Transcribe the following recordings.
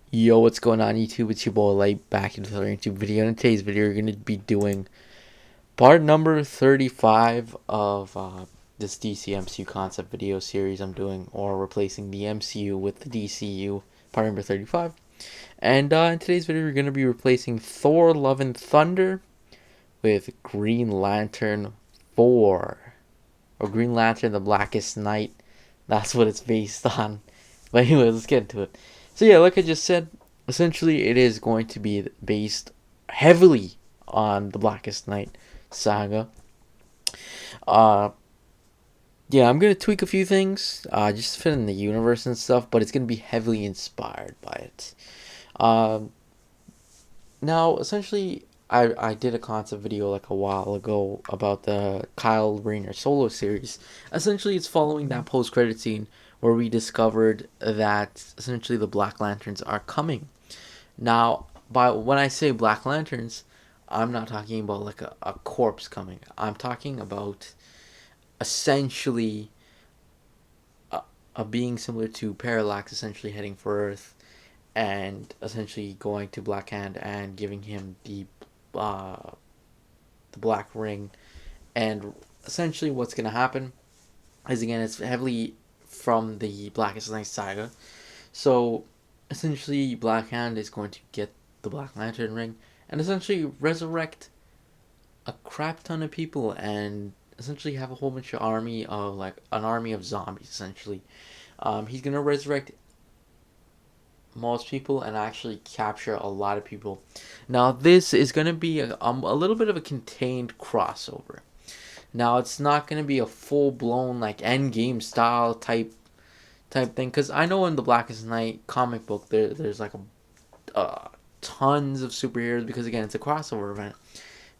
Yo, what's going on YouTube? It's your boy Light back into another YouTube video. In today's video, we're going to be doing part number 35 of this DC MCU concept video series I'm doing, or replacing the MCU with the DCU, part number 35. And in today's video, we're going to be replacing Thor Love and Thunder with Green Lantern 4, or Green Lantern the Blackest Night. That's what it's based on. But anyway, let's get into it. So yeah, like I just said, essentially it is going to be based heavily on the Blackest Night saga. Uh, yeah, I'm gonna tweak a few things, just to fit in the universe and stuff, but it's gonna be heavily inspired by it. Um, Now, essentially, I did a concept video like a while ago about the Kyle Rayner solo series. Essentially, it's following that post credit scene where we discovered that essentially the Black Lanterns are coming. Now, by when I say Black Lanterns, I'm not talking about like a corpse coming. I'm talking about essentially a being similar to Parallax, essentially heading for Earth and essentially going to Black Hand and giving him uh, the Black Ring. And essentially, what's gonna happen is, again, it's heavily from the Blackest Night saga. So essentially, Black Hand is going to get the Black Lantern ring and essentially resurrect a crap ton of people and essentially have a whole bunch of army of like an army of zombies. Essentially, he's gonna resurrect most people and actually capture a lot of people. Now, this is going to be a little bit of a contained crossover. Now, it's not going to be a full blown like end game style type thing, because I know in the Blackest Night comic book there's like tons of superheroes, because again it's a crossover event.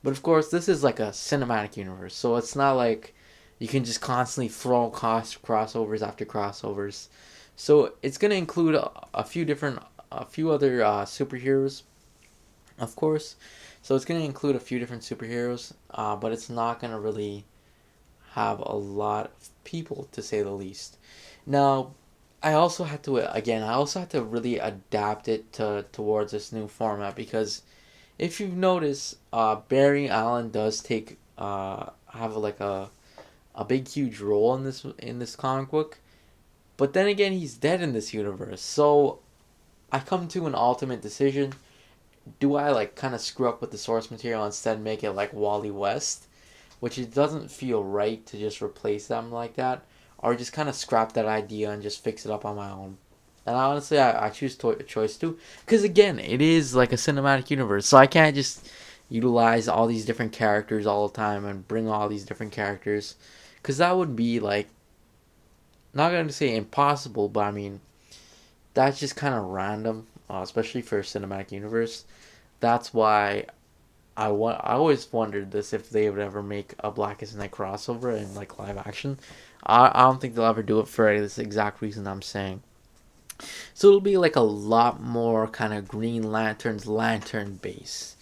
But of course, this is like a cinematic universe, so it's not like you can just constantly throw crossovers after crossovers. So it's gonna include a few other superheroes, of course. So it's gonna include a few different superheroes, but it's not gonna really have a lot of people, to say the least. Now, I also had to really adapt it towards this new format, because if you've noticed, Barry Allen does take have like a big huge role in this comic book, but then again, he's dead in this universe. So I come to an ultimate decision. Do I like kind of screw up with the source material, instead make it like Wally West, which it doesn't feel right to just replace them like that, or just kind of scrap that idea and just fix it up on my own? And honestly, I choose choice two, because again, it is like a cinematic universe, so I can't just utilize all these different characters all the time and bring all these different characters, because that would be like, not going to say impossible, but I mean, that's just kind of random, especially for a cinematic universe. That's why I always wondered this, if they would ever make a Blackest Night crossover in like live action. I don't think they'll ever do it for this exact reason I'm saying. So it'll be like a lot more kind of Green Lantern's lantern base.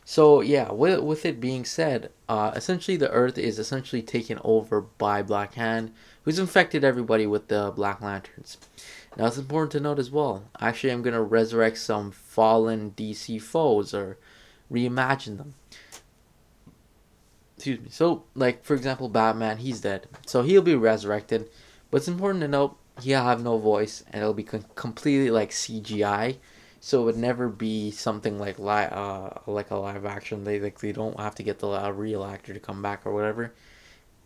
So yeah, with it being said, essentially the Earth is essentially taken over by Black Hand, who's infected everybody with the Black Lanterns. Now it's important to note as well. Actually, I'm gonna resurrect some fallen DC foes, or reimagine them. Excuse me. So, like for example, Batman, he's dead, so he'll be resurrected. But it's important to note he'll have no voice, and it'll be completely like CGI. So it would never be something like a live action. They don't have to get the real actor to come back or whatever,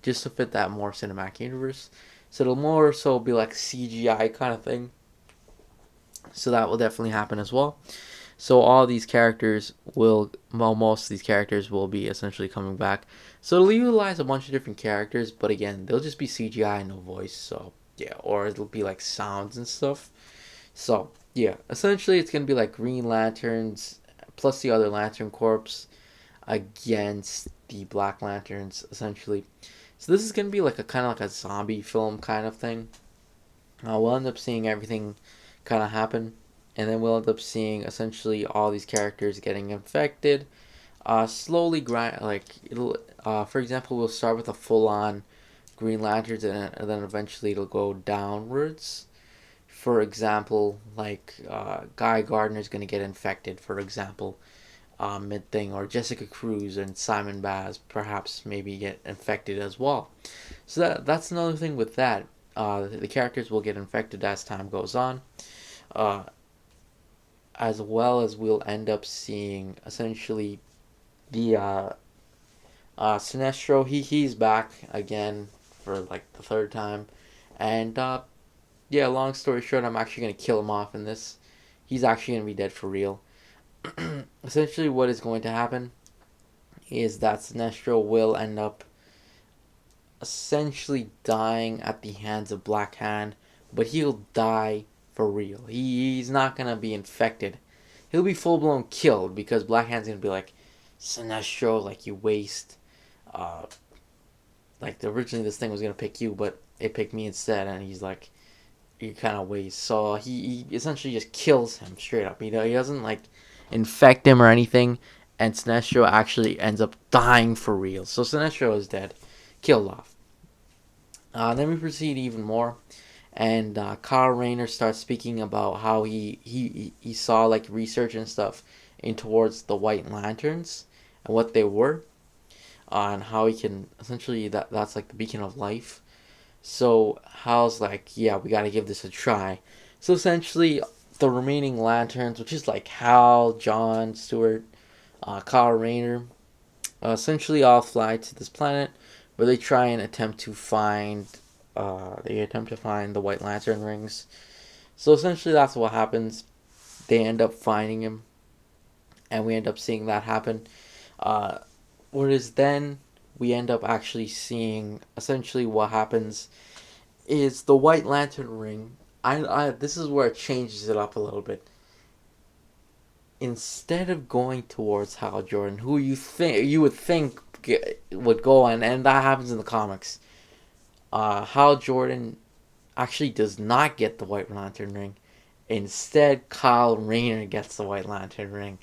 just to fit that more cinematic universe. So it'll more so be like CGI kind of thing. So that will definitely happen as well. So all these characters will, well, most of these characters will be essentially coming back. So it'll utilize a bunch of different characters, but again, they'll just be CGI, no voice. So yeah, or it'll be like sounds and stuff. So yeah, essentially it's gonna be like Green Lanterns plus the other Lantern Corps against the Black Lanterns, essentially. So this is gonna be like a kind of like a zombie film kind of thing. We'll end up seeing everything kind of happen, and then we'll end up seeing essentially all these characters getting infected. Slowly grind, like it'll. For example, we'll start with a full on Green Lanterns, and then eventually it'll go downwards for example, like Guy Gardner's gonna get infected, for example, mid thing, or Jessica Cruz and Simon Baz perhaps maybe get infected as well. So that's another thing with that. The characters will get infected as time goes on, uh, as well as we'll end up seeing essentially the Sinestro. He's back again for like the third time, and yeah. Long story short, I'm actually gonna kill him off in this. He's actually gonna be dead for real. Essentially, what is going to happen is that Sinestro will end up essentially dying at the hands of Black Hand, but he'll die for real. He's not gonna be infected. He'll be full blown killed because Black Hand's gonna be like, Sinestro, like you waste. Uh, like originally this thing was gonna pick you, but it picked me instead, and he's like, you kind of waste. So he essentially just kills him straight up. You know, he doesn't like infect him or anything, and Sinestro actually ends up dying for real. So Sinestro is dead, killed off. Then we proceed even more, and Kyle Rayner starts speaking about how he saw like research and stuff in towards the White Lanterns and what they were, and how he can essentially that's like the beacon of life. So Hal's like, yeah, we got to give this a try. So essentially, the remaining lanterns, which is like Hal, John, Stewart, Kyle Rayner, essentially all fly to this planet where they try and attempt to find the White Lantern rings. So essentially, that's what happens. They end up finding him, and we end up seeing that happen. Whereas then we end up actually seeing essentially what happens is the White Lantern ring. This is where it changes it up a little bit. Instead of going towards Hal Jordan, who you would think would go on, and that happens in the comics, Hal Jordan actually does not get the White Lantern ring. Instead, Kyle Rayner gets the White Lantern ring.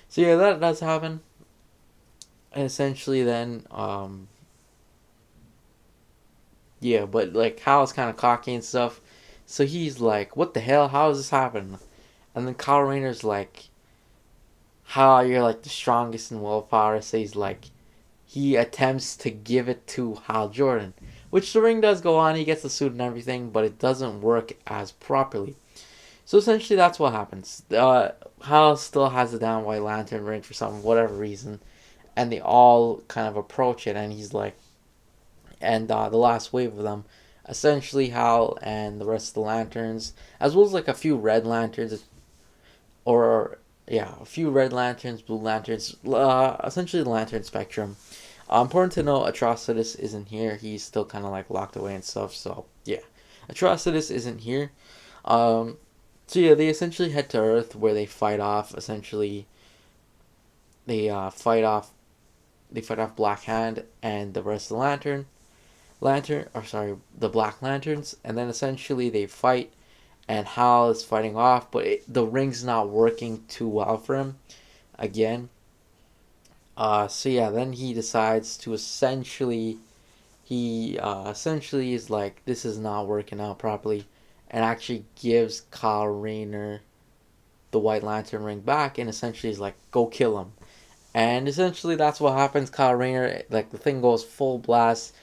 So yeah, that does happen. And essentially, then, yeah, but like Hal's kind of cocky and stuff, so he's like, "What the hell? How is this happening?" And then Kyle Rayner's like, "How you're like the strongest in willpower?" So he's like, he attempts to give it to Hal Jordan, which the ring does go on. He gets the suit and everything, but it doesn't work as properly. So essentially, that's what happens. Hal still has the damn White Lantern ring for some whatever reason, and they all kind of approach it, and he's like, and the last wave of them, essentially Hal and the rest of the lanterns, as well as like a few red lanterns, or yeah, a few red lanterns, blue lanterns, essentially the lantern spectrum. Important to know, Atrocitus isn't here. He's still kind of like locked away and stuff. So yeah, Atrocitus isn't here. So yeah, they essentially head to Earth where they fight off. Essentially, they fight off Black Hand and the rest of the the Black Lanterns, and then essentially they fight, and Hal is fighting off, but the ring's not working too well for him. Again, so yeah, then he decides to essentially is like, this is not working out properly, and actually gives Kyle Rayner the White Lantern ring back, and essentially is like, go kill him. And essentially that's what happens. Kyle Rayner, like the thing goes full blast.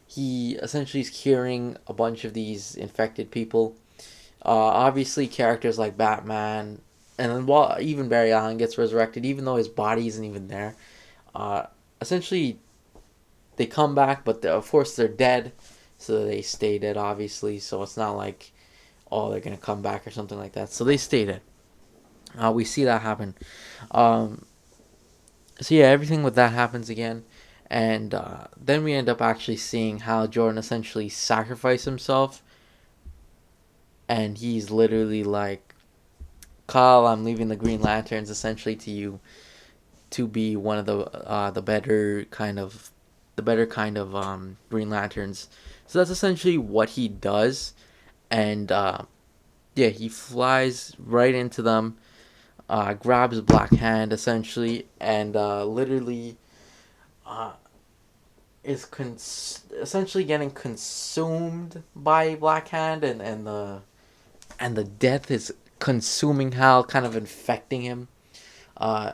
He essentially is curing a bunch of these infected people. Obviously, characters like Batman, and then while even Barry Allen gets resurrected, even though his body isn't even there. Essentially, they come back, but of course they're dead, so they stay dead. Obviously, so it's not like, oh, they're gonna come back or something like that. So they stay dead. We see that happen. So yeah, everything with that happens again, and then we end up actually seeing Hal Jordan essentially sacrifice himself, and he's literally like, Kyle, I'm leaving the Green Lanterns essentially to you, to be one of the better kind of Green Lanterns. So that's essentially what he does, and yeah, he flies right into them, grabs Black Hand essentially, and literally uh, is essentially getting consumed by Black Hand, and the and the death is consuming Hal, kind of infecting him. Uh,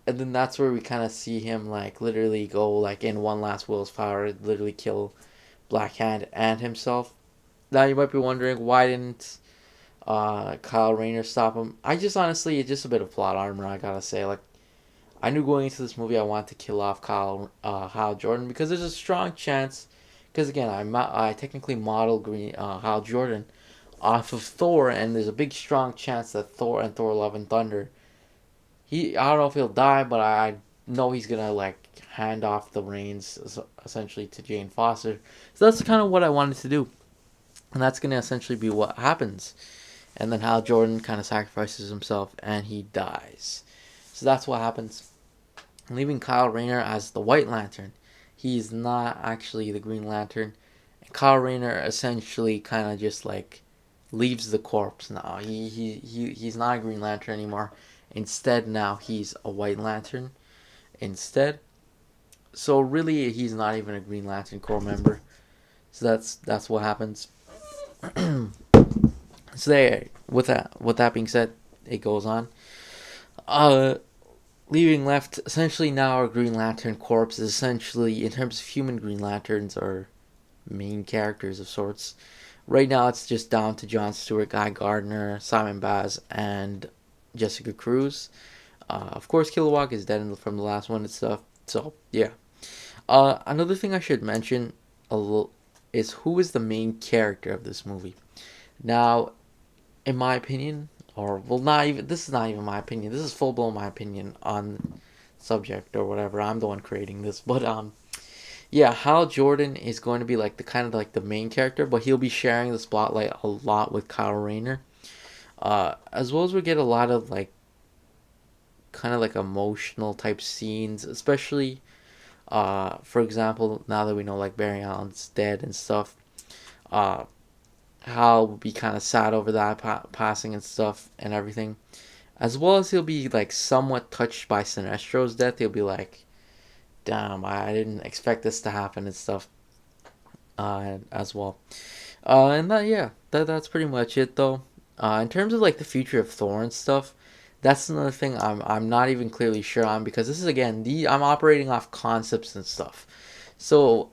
and then that's where we kind of see him like literally go like in one last will's power, literally kill Black Hand and himself. Now you might be wondering why didn't Kyle Rayner stop him? I just honestly, it's just a bit of plot armor. I gotta say, like I knew going into this movie I wanted to kill off Hal Jordan because there's a strong chance. Because again, I technically modeled Hal Jordan off of Thor, and there's a big strong chance that Thor and Thor Love and Thunder, I don't know if he'll die, but I know he's gonna like hand off the reins essentially to Jane Foster. So that's kind of what I wanted to do, and that's gonna essentially be what happens. And then Hal Jordan kind of sacrifices himself and he dies. So that's what happens, leaving Kyle Rayner as the White Lantern. He's not actually the Green Lantern. And Kyle Rayner essentially kind of just like leaves the corpse now. He's not a Green Lantern anymore. Instead, now he's a White Lantern. Instead, so really, he's not even a Green Lantern Corps member. So that's what happens. So there, with that being said, it goes on. Uh, Leaving left, essentially now our Green Lantern Corps is essentially, in terms of human Green Lanterns, are main characters of sorts. Right now, it's just down to Jon Stewart, Guy Gardner, Simon Baz, and Jessica Cruz. Of course, Kilowog is dead from the last one and stuff. So yeah. Another thing I should mention a little is who is the main character of this movie. Now, in my opinion, or well, not even this is not even my opinion. This is full blown my opinion on subject or whatever. I'm the one creating this, but yeah, Hal Jordan is going to be like the kind of like the main character, but he'll be sharing the spotlight a lot with Kyle Rayner. As well as we get a lot of like kind of like emotional type scenes, especially for example, now that we know like Barry Allen's dead and stuff, uh, Hal will be kind of sad over that passing and stuff and everything. As well as he'll be like somewhat touched by Sinestro's death. He'll be like, damn, I didn't expect this to happen and stuff as well. And that, yeah, that's pretty much it though. In terms of like the future of Thor and stuff, that's another thing I'm not even clearly sure on because this is again I'm operating off concepts and stuff. So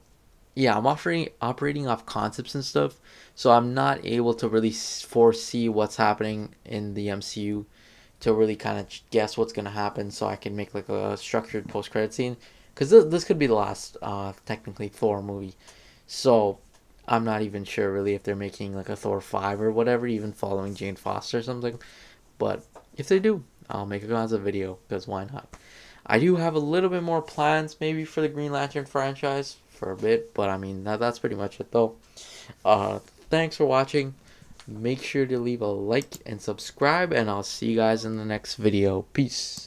yeah, I'm operating off concepts and stuff. So I'm not able to really foresee what's happening in the MCU to really kind of guess what's gonna happen, so I can make like a structured post credit scene. Because this could be the last technically Thor movie. So I'm not even sure really if they're making like a Thor 5 or whatever, even following Jane Foster or something. But if they do, I'll make a concept video because why not? I do have a little bit more plans maybe for the Green Lantern franchise for a bit, but I mean that's pretty much it though. Uh, Thanks for watching. Make sure to leave a like and subscribe, and I'll see you guys in the next video. Peace.